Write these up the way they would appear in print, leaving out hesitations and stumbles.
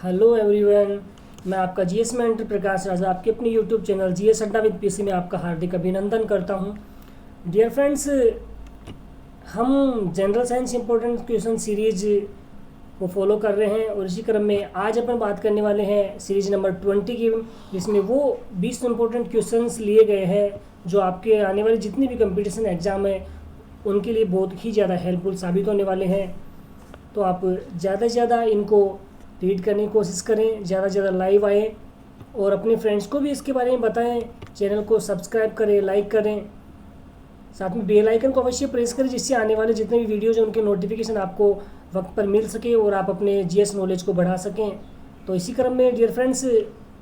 Hello everyone, मैं आपका GS mentor प्रकाश राजा आपके अपने यूट्यूब चैनल जीएस अड्डा विद पीसी में आपका हार्दिक अभिनंदन करता हूं। डियर फ्रेंड्स, हम general science important question series को फॉलो कर रहे हैं और इसी क्रम में आज अपन बात करने वाले हैं सीरीज नंबर 20 की, जिसमें वो 20 इंपॉर्टेंट क्वेश्चंस लिए गए हैं जो आपके आने वाले जितनी भी कंपटीशन एग्ज़ाम है उनके लिए बहुत ही ज़्यादा हेल्पफुल साबित होने वाले हैं। तो आप ज़्यादा से ज़्यादा इनको रीड करने की कोशिश करें, ज़्यादा से ज़्यादा लाइव आएँ और अपने फ्रेंड्स को भी इसके बारे में बताएं। चैनल को सब्सक्राइब करें, लाइक करें, साथ में बेल आइकन को अवश्य प्रेस करें जिससे आने वाले जितने भी वीडियोज़ हैं उनके नोटिफिकेशन आपको वक्त पर मिल सके और आप अपने जीएस नॉलेज को बढ़ा सकें। तो इसी क्रम में डियर फ्रेंड्स,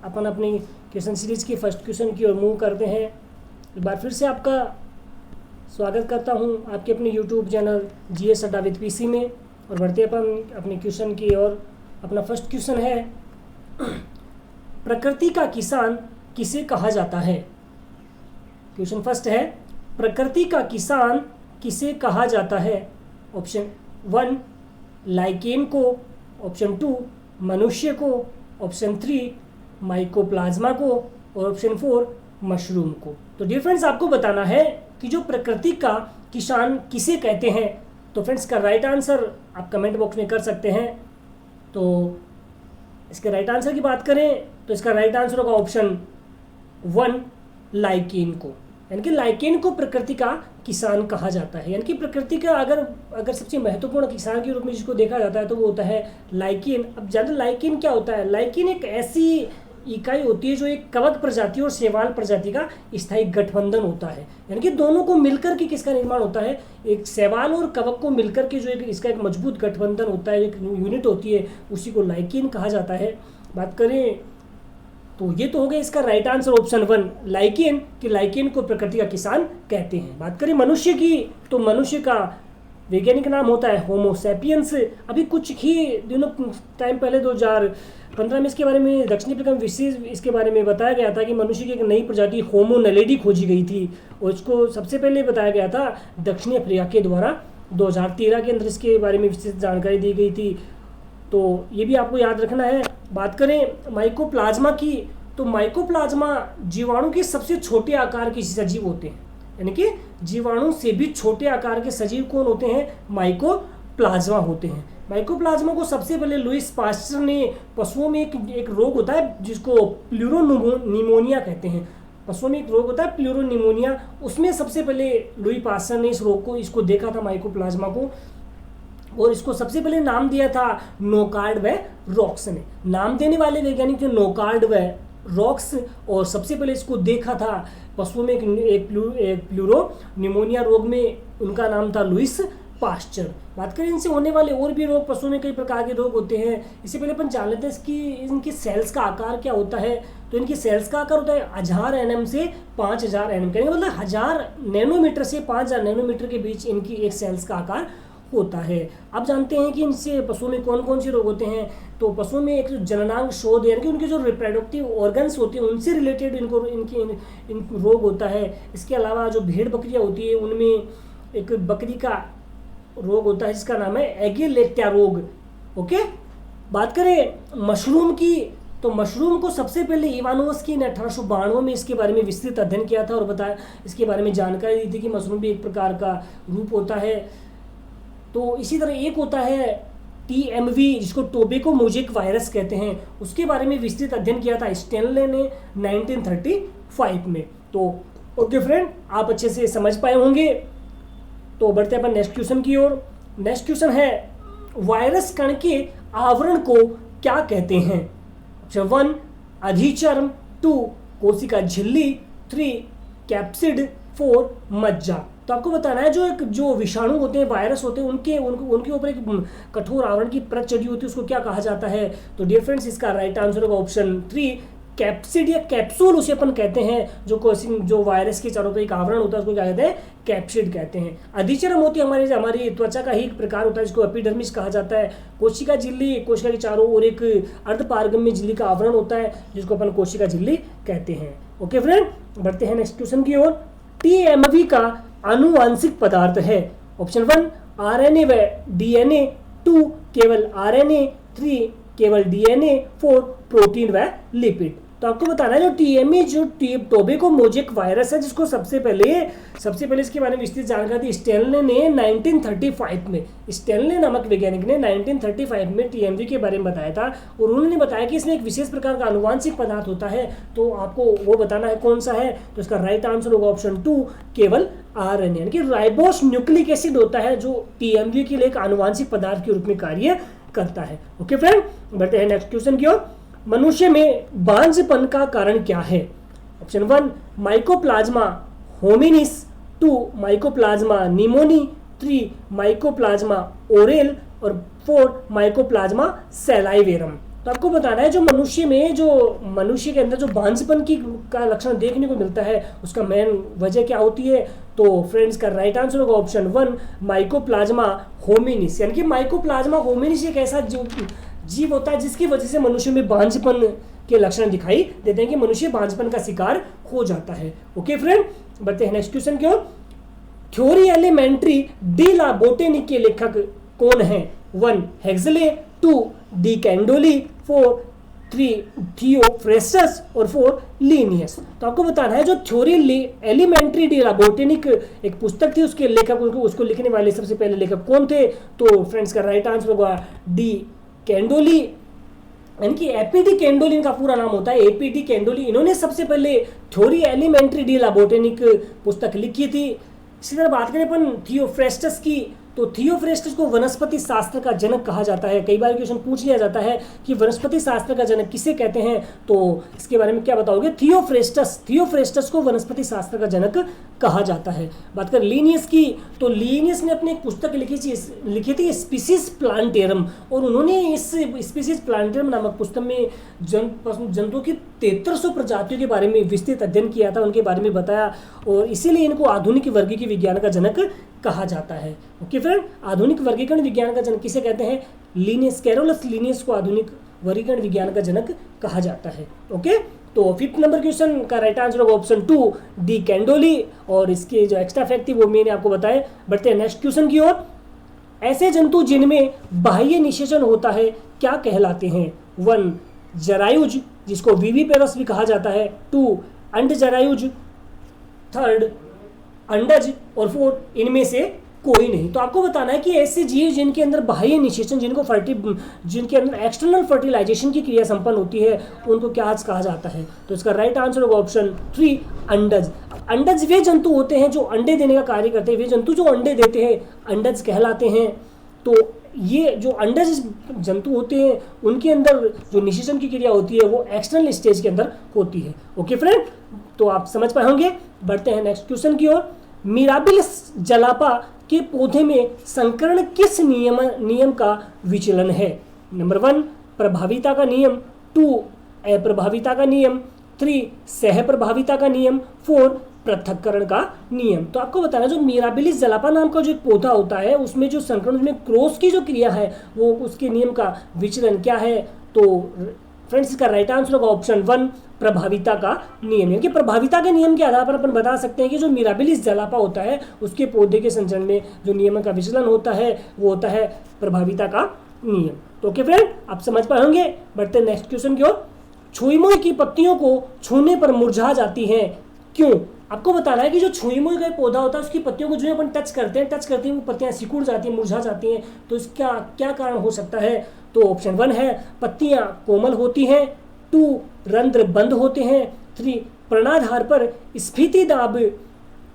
अपन अपनी क्वेश्चन सीरीज़ के फर्स्ट क्वेश्चन की ओर मूव करते हैं। एक बार फिर से आपका स्वागत करता हूं आपके अपने यूट्यूब चैनल जीएस अड्डा विद पीसी में और बढ़ते अपन अपने क्वेश्चन की ओर। अपना फर्स्ट क्वेश्चन है, प्रकृति का किसान किसे कहा जाता है? क्वेश्चन फर्स्ट है, प्रकृति का किसान किसे कहा जाता है? ऑप्शन 1 लाइकेन को, ऑप्शन 2 मनुष्य को, ऑप्शन 3 माइकोप्लाज्मा को और ऑप्शन 4 मशरूम को। तो डियर फ्रेंड्स, आपको बताना है कि जो प्रकृति का किसान किसे कहते हैं। तो फ्रेंड्स, का राइट आंसर आप कमेंट बॉक्स में कर सकते हैं। तो इसके राइट आंसर की बात करें तो इसका राइट आंसर होगा ऑप्शन 1 लाइकेन को, यानी कि लाइकेन को प्रकृति का किसान कहा जाता है। यानी कि प्रकृति का अगर सबसे महत्वपूर्ण किसान के रूप में जिसको देखा जाता है तो वो होता है लाइकेन। अब ज़्यादा लाइकेन क्या होता है? लाइकेन एक ऐसी इकाई होती है जो एक कवक प्रजाति और शैवाल प्रजाति का स्थायी गठबंधन होता है। यानी कि दोनों को मिलकर के किसका निर्माण होता है? एक शैवाल और कवक को मिलकर के जो इसका एक मजबूत गठबंधन होता है, एक यूनिट होती है, उसी को लाइकेन कहा जाता है। बात करें तो ये तो हो गया इसका राइट आंसर ऑप्शन 1 लाइकेन, कि लाइकेन को प्रकृति का किसान कहते हैं। बात करें मनुष्य की तो मनुष्य का वैज्ञानिक नाम होता है होमो सैपियंस। अभी कुछ ही दिनों टाइम पहले 2015 में इसके बारे में दक्षिणी अफ्रीका में विशेष इसके बारे में बताया गया था कि मनुष्य की एक नई प्रजाति होमो नलेडी खोजी गई थी और इसको सबसे पहले बताया गया था दक्षिणी अफ्रीका के द्वारा। 2013 के अंदर इसके बारे में विशेष जानकारी दी गई थी, तो ये भी आपको याद रखना है। बात करें माइकोप्लाज्मा की तो माइकोप्लाज्मा जीवाणु के सबसे छोटे आकार के सजीव होते हैं। यानी कि जीवाणु से भी छोटे आकार के सजीव कौन होते हैं? माइकोप्लाज्मा होते हैं। माइकोप्लाज्मा को सबसे पहले लुईस पास्चर ने पशुओं में एक रोग होता है जिसको प्लूरोनिमोनिया कहते हैं। पशुओं में एक रोग होता है प्लूरोनिमोनिया, उसमें सबसे पहले लुई पास्चर ने इस रोग को देखा था माइकोप्लाज्मा को, और इसको सबसे पहले नाम दिया था नोकार्ड व रॉक्स ने। नाम देने वाले वैज्ञानिक थे नोकार्ड व रॉक्स, और सबसे पहले इसको देखा था पशुओं में एक प्लूरोनिमोनिया रोग में, उनका नाम था लुईस पास्चर। बात करें इनसे होने वाले और भी रोग, पशुओं में कई प्रकार के रोग होते हैं। इससे पहले अपन जान लेते हैं कि इनकी सेल्स का आकार क्या होता है। तो इनकी सेल्स का आकार होता है 1000 nm से 5000 nm, कहने मतलब 1000 नैनोमीटर से 5000 नैनोमीटर के बीच इनकी एक सेल्स का आकार होता है। अब जानते हैं कि इनसे पशुओं में कौन कौन से रोग होते हैं। तो पशुओं में एक जननांग शोध, यानी कि उनके जो रिप्रोडक्टिव ऑर्गन्स होते हैं उनसे रिलेटेड इन रोग होता है। इसके अलावा जो भेड़ बकरियां होती है उनमें एक बकरी का रोग होता है जिसका नाम है एगेलेक्टिया रोग। ओके, बात करें मशरूम की तो मशरूम को सबसे पहले इवानोव्स्की ने 1892 में इसके बारे में विस्तृत अध्ययन किया था और बताया, इसके बारे में जानकारी दी थी कि मशरूम भी एक प्रकार का रूप होता है। तो इसी तरह एक होता है TMV जिसको टोबैको मोज़ेक वायरस कहते हैं, उसके बारे में विस्तृत अध्ययन किया था स्टेनले ने 1935 में। तो ओके फ्रेंड, आप अच्छे से समझ पाए होंगे। तो बढ़ते हैं अपन नेक्स्ट क्वेश्चन की ओर। नेक्स्ट क्वेश्चन है, वायरस कण के आवरण को क्या कहते हैं? ऑप्शन 1 अधिचर्म, 2 कोशिका झिल्ली, 3 कैप्सिड, 4 मज्जा। तो आपको बताना है जो विषाणु होते हैं, वायरस होते हैं, उनके ऊपर एक कठोर आवरण की परत चढ़ी होती है, उसको क्या कहा जाता है? तो डियर फ्रेंड्स, इसका राइट आंसर होगा ऑप्शन 3 कैप्सिड या कैप्सूल उसे अपन कहते हैं। जो वायरस के चारों पर एक आवरण होता है उसको क्या कहते हैं? कैप्सिड कहते हैं। अधिचर्म होती है हमारी त्वचा का ही एक प्रकार होता है जिसको एपिडर्मिस कहा जाता है। कोशिका झिल्ली, कोशिका के चारों ओर एक अर्धपारगम्य झिल्ली का आवरण होता है जिसको अपन कोशिका झिल्ली कहते हैं। ओके फ्रेंड, बढ़ते हैं नेक्स्ट क्वेश्चन की ओर। TMV का आनुवांशिक पदार्थ है। ऑप्शन 1 RNA व DNA, 2 केवल RNA, 3 केवल डीएनए, 4 प्रोटीन व लिपिड। तो आपको बताना है जो टीएमई जो टोबैको मोजेक वायरस है, जिसको सबसे पहले इसके बारे में विस्तृत जानकारी दी स्टेनले ने 1935 में, स्टेनले नामक वैज्ञानिक ने 1935 में टीएमवी के बारे में बताया था। और उन्होंने बताया कि इसमें एक विशेष प्रकार का आनुवांशिक पदार्थ होता है, तो आपको वो बताना है कौन सा है। तो इसका राइट आंसर होगा ऑप्शन 2 केवल आरएनए, यानी कि राइबोस न्यूक्लिक एसिड होता है जो टीएमवी के लिए एक आनुवांशिक पदार्थ के रूप में कार्य करता है। ओके फ्रेंड, बढ़ते हैं नेक्स्ट क्वेश्चन की ओर। मनुष्य में बांझपन का कारण क्या है? Option 1 mycoplasma hominis, 2 mycoplasma pneumoniae, 3 mycoplasma Aurel और 4 माइकोप्लाज्मा सैलाइवेरम। तो आपको बताना है जो मनुष्य के अंदर जो बांझपन का लक्षण देखने को मिलता है उसका मेन वजह क्या होती है। तो फ्रेंड्स का राइट आंसर होगा ऑप्शन 1 माइकोप्लाज्मा होमिनिस, यानी कि माइकोप्लाज्मा होमिनिस एक ऐसा जीव होता है जिसकी वजह से मनुष्य में बांझपन के लक्षण दिखाई देते हैं कि मनुष्य बांझपन का शिकार हो जाता है। ओके फ्रेंड, बढ़ते हैं नेक्स्ट क्वेश्चन की ओर। थ्योरी एलिमेंट्री डी ला बोटेनिक के लेखक कौन है? 1 हेक्सले, 2 डी कैंडोली, 4 थियोफ्रेस्टस और 4 लीनियस। तो आपको बताना है जो थ्योरी एलिमेंट्री डी ला बोटेनिक एक पुस्तक थी, उसके लेखक उसको लिखने वाले सबसे पहले लेखक कौन थे? तो फ्रेंड्स का राइट आंसर होगा डी कैंडोली, यानी कि एपीडी कैंडोली इनका पूरा नाम होता है, एपीडी कैंडोली। इन्होंने सबसे पहले थ्योरी एलिमेंट्री डी ला बोटेनिक पुस्तक लिखी थी। इसी तरह बात करें अपन थियोफ्रेस्टस की, तो थियोफ्रेस्टस को वनस्पति शास्त्र का जनक कहा जाता है। कई बार क्वेश्चन पूछ लिया जाता है कि वनस्पति शास्त्र का जनक किसे कहते हैं, तो इसके बारे में क्या बताओगे? थियोफ्रेस्टस को वनस्पति शास्त्र का जनक कहा जाता है। बात करें लीनियस की, तो लीनियस ने अपनी एक पुस्तक लिखी थी स्पीसीज प्लांटेरम, और उन्होंने इस स्पीसीज प्लांटेरम नामक पुस्तक में जंतुओं की 7300 प्रजातियों के बारे में विस्तृत अध्ययन किया था, उनके बारे में बताया, और इसीलिए इनको आधुनिक वर्गीकरण विज्ञान का जनक कहा जाता है। ओके फ्रेंड, आधुनिक वर्गीकरण विज्ञान का जनक किसे कहते हैं? लीनियस, कैरोलस लीनियस को आधुनिक वर्गीकरण विज्ञान का जनक कहा जाता है। ओके, तो 5th नंबर क्वेश्चन का राइट आंसर होगा ऑप्शन 2 डी कैंडोली, और इसके जो एक्स्ट्रा फैक्ट थी वो मैंने आपको बताया। बढ़ते हैं नेक्स्ट क्वेश्चन की ओर। ऐसे जंतु जिनमें बाह्य निषेचन होता है क्या कहलाते हैं? 1 जरायुज, जिसको विविपेरस भी कहा जाता है, 2 अंड जरायुज, 3 अंडज, और 4 इनमें से कोई नहीं। तो आपको बताना है कि ऐसे जीव जिनके अंदर बाह्य निषेचन, जिनके अंदर एक्सटर्नल फर्टिलाइजेशन की क्रिया संपन्न होती है, उनको क्या कहा जाता है? तो इसका राइट आंसर होगा ऑप्शन 3 अंडज। अंडज वे जंतु होते हैं जो अंडे देने का कार्य करते हैं, वे जंतु जो अंडे देते हैं अंडज कहलाते हैं। तो ये जो अंडज जंतु होते हैं उनके अंदर जो निषेचन की क्रिया होती है वो एक्सटर्नल स्टेज के अंदर होती है। ओके फ्रेंड, तो आप समझ पाए होंगे। बढ़ते हैं नेक्स्ट क्वेश्चन की ओर। मिराबिलिस जलापा के पौधे में संकरण किस नियम का विचलन है? नंबर 1 प्रभाविता का नियम, 2 अप्रभाविता का नियम, 3 सहप्रभाविता का नियम, 4 पृथक्करण का नियम। तो आपको बताना जो मिराबिलिस जलापा नाम का जो एक पौधा होता है उसमें जो संकरण में क्रॉस की जो क्रिया है वो उसके नियम का विचलन क्या है? तो फ्रेंड्स इसका राइट आंसर होगा ऑप्शन 1 प्रभाविता का नियम, यानी कि प्रभाविता के नियम के आधार पर अपन बता सकते हैं कि जो मिराबिलिस जलापा होता है उसके पौधे के संचरण में जो नियम का विचलन होता है वो होता है प्रभाविता का नियम। तो ओके फ्रेंड, आप समझ पाए होंगे। बढ़ते हैं नेक्स्ट क्वेश्चन की ओर। छुई मुई की पत्तियों को छूने पर मुरझा जाती हैं, क्यों? आपको बताना है कि जो छुई मुई का पौधा होता है उसकी पत्तियों को जो अपन टच करते हैं वो पत्तियां सिकुड़ जाती हैं, मुरझा जाती हैं। तो इसका क्या कारण हो सकता है? तो ऑप्शन 1 है पत्तियां कोमल होती हैं, 2 रंध्र बंद होते हैं, 3 पर्णाधार पर स्फीति दाब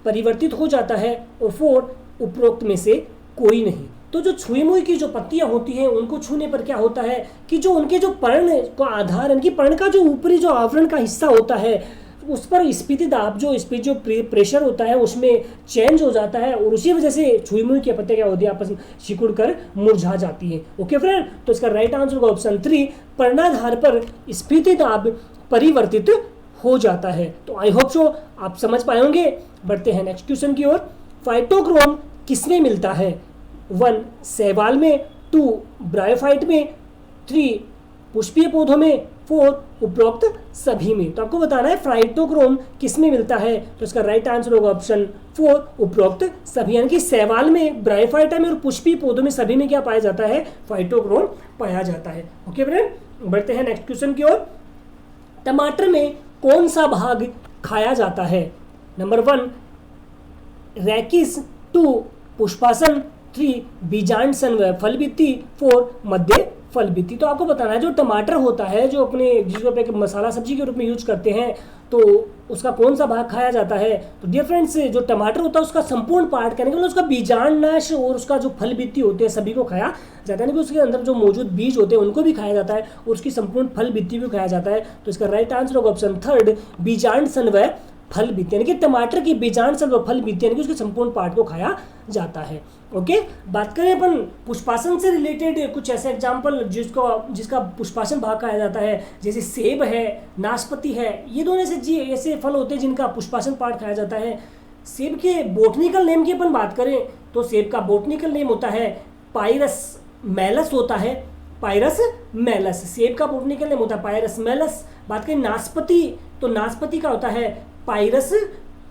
परिवर्तित हो जाता है, और 4 उपरोक्त में से कोई नहीं। तो जो छुई मुई की जो पत्तियां होती हैं उनको छूने पर क्या होता है कि जो उनके जो पर्ण का आधार, इनकी पर्ण का जो ऊपरी जो आवरण का हिस्सा होता है उस पर स्फीति दाब जो प्रेशर होता है उसमें चेंज हो जाता है, और उसी वजह से छुई मुई की पत्तियां क्या होती है आपस में सिकुड़ कर मुरझा जाती है। ओके फ्रेंड, तो इसका राइट आंसर होगा ऑप्शन 3 पर्णाधार पर स्फीति दाब परिवर्तित हो जाता है। तो आई होप सो आप समझ पाए होंगे। बढ़ते हैं नेक्स्ट क्वेश्चन की ओर। फाइटोक्रोम किसमें मिलता है? 1 शैवाल में, 2 ब्रायोफाइट में, 3 पुष्पीय पौधों में, 4 उपरोक्त सभी में। तो आपको बताना है फाइटोक्रोम किस में मिलता है, तो इसका राइट आंसर होगा ऑप्शन 4 उपरोक्त सभी, यानी कि शैवाल में, ब्रायोफाइटा में और पुष्पीय पौधों में सभी में क्या पाया जाता है, फाइटोक्रोम पाया जाता है। ओके फ्रेंड, बढ़ते हैं नेक्स्ट क्वेश्चन की ओर। टमाटर में कौन सा भाग खाया जाता है? नंबर 1 रैकिस, 2 पुष्पासन, 3 बीजांड व फल भित्ति, 4 मध्य फल भित्ति। तो आपको बताना है जो टमाटर होता है, जो अपने जिसको आप एक मसाला सब्जी के रूप में यूज करते हैं, तो उसका कौन सा भाग खाया जाता है? तो डियर फ्रेंड्स, जो टमाटर होता है उसका संपूर्ण पार्ट कहने के मतलब उसका बीजांडांश और उसका जो फल भित्ति होते हैं सभी को खाया जाता है, उसके अंदर जो मौजूद बीज होते हैं उनको भी खाया जाता है और उसकी संपूर्ण फल भित्ति भी खाया जाता है। तो इसका राइट आंसर होगा ऑप्शन 3 बीजांड व फल भित्ति, यानी कि टमाटर की बीजांड व फल भित्ति यानी कि उसके संपूर्ण पार्ट को खाया जाता है। ओके, बात करें अपन पुष्पासन से रिलेटेड कुछ ऐसे एग्जाम्पल जिसका पुष्पासन भाग खाया जाता है, जैसे सेब है, नाशपाती है, ये दोनों ऐसे फल होते हैं जिनका पुष्पासन पार्ट खाया जाता है। सेब के बोटनिकल नेम की अपन बात करें तो सेब का बोटनिकल नेम होता है पायरस मेलस होता है, पायरस मेलस सेब का बोटनिकल नेम होता है पायरस मेलस। बात करें नाशपाती, तो नाशपाती का होता है पायरस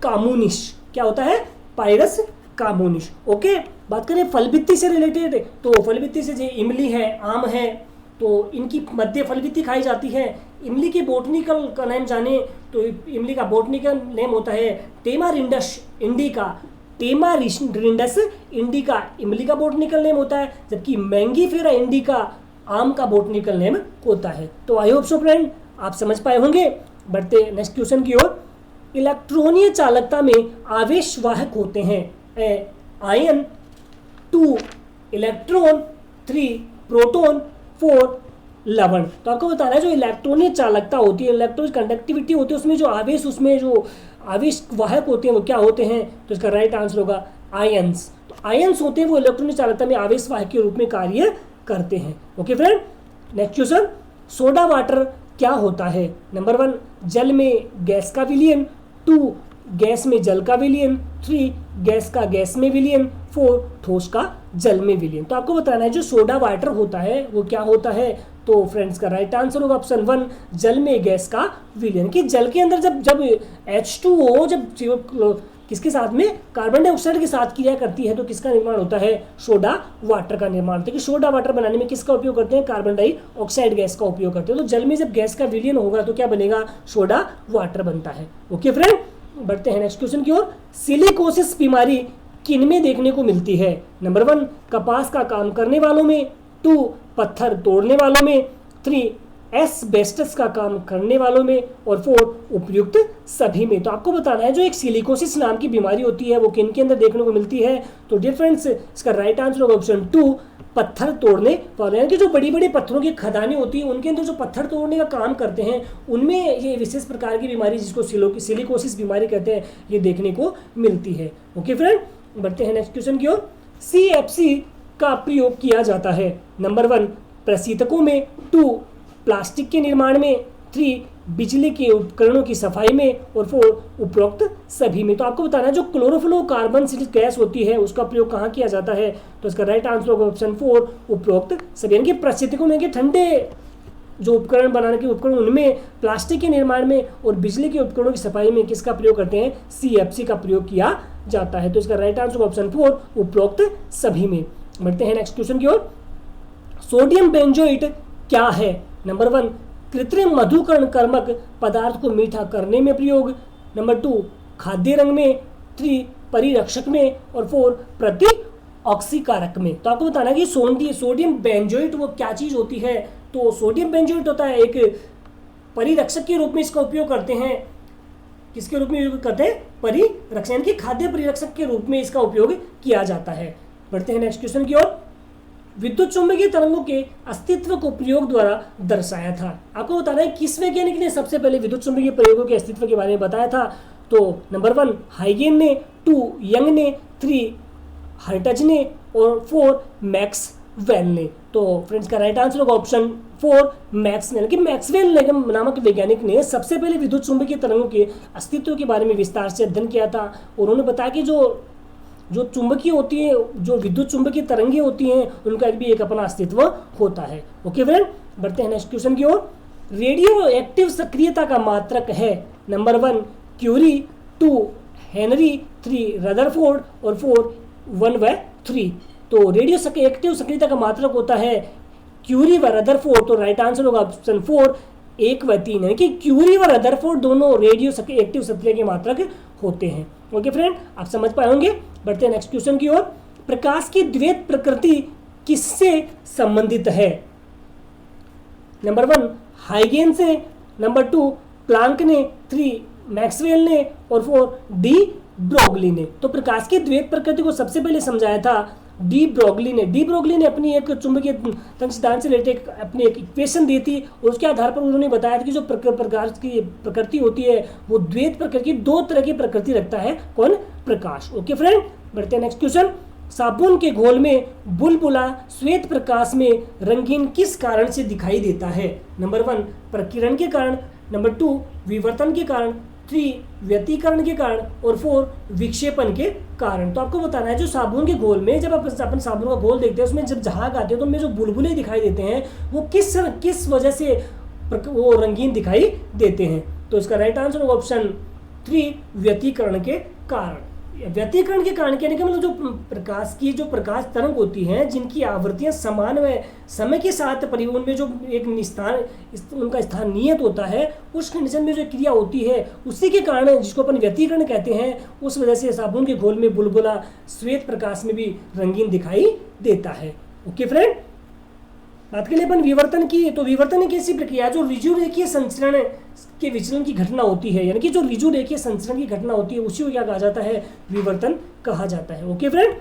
कामुनिश, क्या होता है, पायरस कामुनिश। ओके, बात करें फल भित्ति से रिलेटेड, तो फल भित्ति से जो इमली है, आम है, तो इनकी मध्य फल भित्ति खाई जाती है। इमली के बोटनिकल का नेम जाने तो इमली का बोटनिकल नेम होता है टेमारिंडस इंडिका, टेमारिंडस इंडिका इमली का बोटनिकल नेम होता है, जबकि मैंगीफेरा इंडिका आम का बोटनिकल नेम होता है। तो आई होप सो फ्रेंड आप समझ पाए होंगे। बढ़ते नेक्स्ट क्वेश्चन की ओर। इलेक्ट्रॉनीय चालकता में आवेश वाहक होते हैं आयन, 2 इलेक्ट्रॉन, 3 प्रोटॉन, 4 लवण। तो आपको बताना है जो इलेक्ट्रॉनिक चालकता होती है, इलेक्ट्रॉनिक कंडक्टिविटी होती है, उसमें जो आवेश वाहक होते हैं वो क्या होते हैं? तो इसका राइट आंसर होगा आयंस। तो आयंस होते हैं वो इलेक्ट्रॉनिक चालकता में आवेश वाहक के रूप में कार्य करते हैं। Okay friend, next question. Soda water क्या होता है? नंबर 1 जल में गैस का विलयन, 2 गैस में जल का विलयन, 3 गैस का गैस में विलयन, 4 ठोस का जल में विलयन। तो आपको बताना है जो सोडा वाटर होता है वो क्या होता है? तो फ्रेंड्स का राइट आंसर होगा ऑप्शन 1 जल में गैस का विलयन। कि जल के अंदर जब H2O जब किसके साथ में, कार्बन डाइऑक्साइड के साथ क्रिया करती है तो किसका निर्माण होता है? सोडा वाटर का निर्माण होता है। कि सोडा वाटर बनाने में किसका उपयोग करते हैं? कार्बन डाइऑक्साइड गैस का उपयोग करते हैं। तो जल में जब गैस का विलयन होगा तो क्या बनेगा? सोडा वाटर बनता है। ओके फ्रेंड, बढ़ते हैं नेक्स्ट क्वेश्चन की ओर। सिलिकोसिस बीमारी किनमें देखने को मिलती है? नंबर 1 कपास का काम करने वालों में, 2 पत्थर तोड़ने वालों में, 3 एस्बेस्टस का काम करने वालों में और 4 उपयुक्त सभी में। तो आपको बताना है जो एक सिलिकोसिस नाम की बीमारी होती है वो किन के अंदर देखने को मिलती है? तो डियर फ्रेंड्स इसका राइट आंसर होगा ऑप्शन 2 पत्थर तोड़ने वाले, यानी कि जो बड़ी बड़ी पत्थरों की खदानें होती हैं उनके अंदर जो पत्थर तोड़ने का काम करते हैं उनमें ये विशेष प्रकार की बीमारी जिसको सिलिकोसिस बीमारी कहते हैं ये देखने को मिलती है। ओके फ्रेंड, बढ़ते हैं नेक्स्ट क्वेश्चन की ओर। CFC का प्रयोग किया जाता है। नंबर 1 प्रशीतकों में, 2 प्लास्टिक के निर्माण में, 3 बिजली के उपकरणों की सफाई में और 4 उपरोक्त सभी में। तो आपको बताना है जो क्लोरोफ्लोरोकार्बन गैस होती है उसका प्रयोग कहाँ किया जाता है? तो इसका राइट आंसर होगा ऑप्शन 4 उपरोक्त सभी, यानी कि प्रशीतकों में ठंडे जो उपकरण बनाने के उपकरण उनमें, प्लास्टिक के निर्माण में और बिजली के उपकरणों की सफाई में किसका प्रयोग करते हैं? CFC का प्रयोग किया जाता है। तो इसका राइट आंसर ऑप्शन 4 उपरोक्त सभी में। बढ़ते हैं नेक्स्ट क्वेश्चन की ओर। सोडियम बेंजोइट क्या है? नंबर 1 कृत्रिम मधुकरण कर्मक पदार्थ को मीठा करने में प्रयोग, नंबर 2 खाद्य रंग में, 3 परिरक्षक में और 4 प्रति ऑक्सीकारक में। तो आपको बताना है कि सोडियम बेंजोइट वो क्या चीज़ होती है? तो सोडियम बेंजोइट होता है एक परिरक्षक के रूप में इसका उपयोग करते हैं। किसके रूप में उपयोग करते हैं? परिरक्षक, यानी कि खाद्य परिरक्षक के रूप में इसका उपयोग किया जाता है। बढ़ते हैं नेक्स्ट क्वेश्चन की ओर। विद्युत चुंबकीय तरंगों के अस्तित्व को प्रयोग द्वारा दर्शाया था। आपको बताना है किस वैज्ञानिक ने सबसे पहले विद्युत चुंबकीय प्रयोगों के अस्तित्व के बारे में बताया था? तो नंबर 1 हाइगेन ने, 2 यंग ने, 3 हर्टज ने और 4 मैक्सवेल ने। तो फ्रेंड्स का राइट आंसर होगा ऑप्शन 4 मैक्सवेल, कि मैक्सवेल नामक वैज्ञानिक ने सबसे पहले विद्युत चुंबकीय तरंगों के अस्तित्व के बारे में विस्तार से अध्ययन किया था और उन्होंने बताया कि जो चुंबकीय होती है, जो विद्युत चुंबकीय तरंगें होती हैं उनका भी एक अपना अस्तित्व होता है। ओके फ्रेंड, बढ़ते हैं नेक्स्ट क्वेश्चन की ओर। रेडियो एक्टिव सक्रियता का मात्रक है? नंबर 1 क्यूरी, 2 हेनरी, 3 रदरफोर्ड और 4 1 व 3। तो रेडियो एक्टिव सक्रियता का मात्रक होता है क्यूरी व रदरफोर्ड। तो राइट आंसर होगा ऑप्शन 4 1 व 3, यानी कि क्यूरी व रदरफोर्ड दोनों रेडियो एक्टिव सक्रिय के मात्रक होते हैं। ओके फ्रेंड, आप समझ पाए होंगे। बढ़ते हैं नेक्स्ट क्वेश्चन की ओर। प्रकाश की द्वैत प्रकृति किससे संबंधित है? नंबर 1 हाइगेन से, नंबर 2 प्लांक ने, 3 मैक्सवेल ने और 4 डी ब्रोगली ने। तो प्रकाश की द्वैत प्रकृति को सबसे पहले समझाया था डी ब्रोगली ने। डी ब्रोगली ने अपनी एक चुंबकीय तंग सिद्धांत से रिलेटेड अपनी एक इक्वेशन दी थी और उसके आधार पर उन्होंने बताया था कि जो प्रकाश की प्रकृति होती है वो द्वैत प्रकृति, 2 तरह की प्रकृति रखता है। कौन? प्रकाश। ओके फ्रेंड, बढ़ते हैं नेक्स्ट क्वेश्चन। साबुन के घोल में बुलबुला श्वेत प्रकाश में रंगीन किस कारण से दिखाई देता है? नंबर 1 प्रकीर्णन के कारण, नंबर 2 विवर्तन के कारण, 3 व्यतिकरण के कारण और 4 विक्षेपण के कारण। तो आपको बताना है जो साबुन के घोल में, जब अपन साबुन का घोल देखते हैं उसमें जब झाग आते हैं तो उनमें जो बुलबुले दिखाई देते हैं वो किस वजह से वो रंगीन दिखाई देते हैं? तो इसका राइट आंसर होगा ऑप्शन 3 व्यतिकरण के कारण। व्यतिकरण के कारण कहने का मतलब जो प्रकाश की जो प्रकाश तरंग होती हैं जिनकी आवृत्तियां समान व समय के साथ परिवहन में जो एक उनका स्थान नियत होता है, उस कंडीशन में जो क्रिया होती है उसी के कारण, जिसको अपन व्यतिकरण कहते हैं, उस वजह से साबुन के घोल में बुलबुला श्वेत प्रकाश में भी रंगीन दिखाई देता है। ओके फ्रेंड, बात के लिए अपन विवर्तन की। तो विवर्तन एक ऐसी प्रक्रिया जो ऋजु रेखीय संचरण के विचलन की घटना होती है, यानी कि जो ऋजु रेखीय संचरण की घटना होती है उसी को क्या कहा जाता है? विवर्तन कहा जाता है। Okay friend,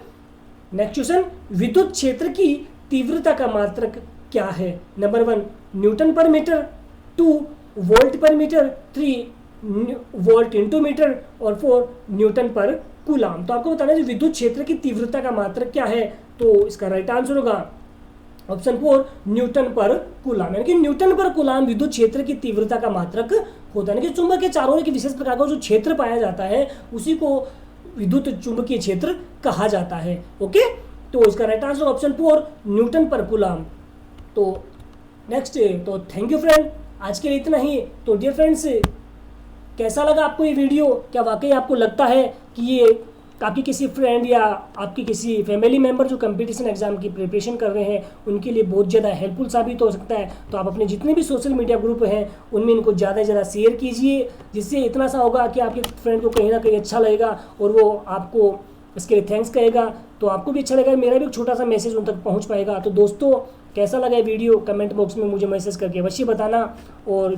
next question. विद्युत क्षेत्र की तीव्रता का मात्रक क्या है? नंबर 1 न्यूटन पर मीटर, 2 वोल्ट पर मीटर, 3 वोल्ट इंटू मीटर और 4 न्यूटन पर कूलाम। तो आपको बताना है विद्युत क्षेत्र की तीव्रता का मात्रक क्या है? तो इसका राइट आंसर होगा ऑप्शन 4 न्यूटन पर कूलाम, यानी कि न्यूटन पर कूलाम विद्युत क्षेत्र की तीव्रता का मात्रक होता है। कि चुंबक के चारों ओर एक विशेष प्रकार का जो क्षेत्र पाया जाता है उसी को विद्युत चुंबकीय क्षेत्र कहा जाता है। ओके, तो इसका राइट आंसर ऑप्शन 4 न्यूटन पर कूलाम। तो नेक्स्ट, तो थैंक यू फ्रेंड, आज के लिए इतना ही। तो डियर फ्रेंड्स, कैसा लगा आपको ये वीडियो? क्या वाकई आपको लगता है कि ये आपकी किसी फ्रेंड या आपकी किसी फैमिली मेम्बर जो कंपटीशन एग्जाम की प्रिपरेशन कर रहे हैं उनके लिए बहुत ज़्यादा हेल्पफुल साबित हो सकता है? तो आप अपने जितने भी सोशल मीडिया ग्रुप हैं उनमें इनको ज़्यादा से ज़्यादा शेयर कीजिए, जिससे इतना सा होगा कि आपके फ्रेंड को कहीं ना कहीं अच्छा लगेगा और वो आपको इसके लिए थैंक्स कहेगा, तो आपको भी अच्छा लगेगा, मेरा भी एक छोटा सा मैसेज उन तक पहुँच पाएगा। तो दोस्तों, कैसा लगा वीडियो कमेंट बॉक्स में मुझे मैसेज करके अवश्य बताना और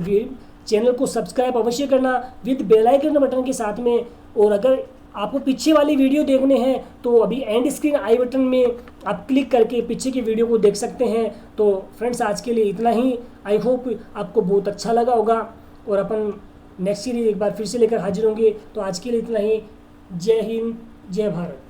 चैनल को सब्सक्राइब अवश्य करना विद बेल आइकन बटन के साथ में। और अगर आपको पीछे वाली वीडियो देखने हैं तो अभी एंड स्क्रीन आई बटन में आप क्लिक करके पीछे की वीडियो को देख सकते हैं। तो फ्रेंड्स, आज के लिए इतना ही। आई होप आपको बहुत अच्छा लगा होगा और अपन नेक्स्ट सीरीज एक बार फिर से लेकर हाजिर होंगे। तो आज के लिए इतना ही। जय हिंद, जय भारत।